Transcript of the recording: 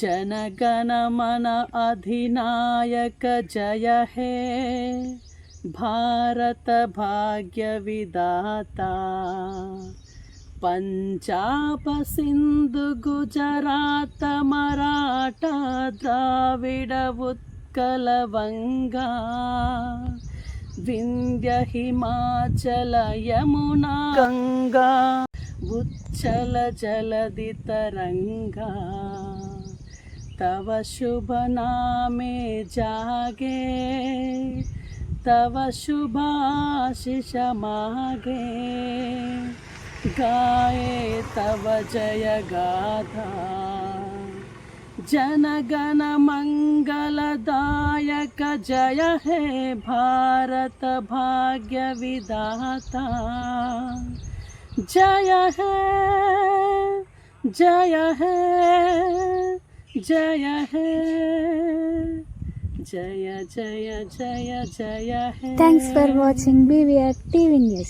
जनगण मन अधिनायक जय हे भारत भाग्य विधाता पंजाब सिंधु गुजरात मराठा द्राविड उत्कल वंगा विंध्य हिमाचल यमुना गंगा उच्चल जलधि तरंगा तव शुभ नामे जागे तव शुभाशिष मागे गाए तव जय गाथा जनगण मंगलदायक जय हे भारत भाग्य विधाता जय है जय है जय है जय जय जय जय है। Thanks for watching BVR TV News.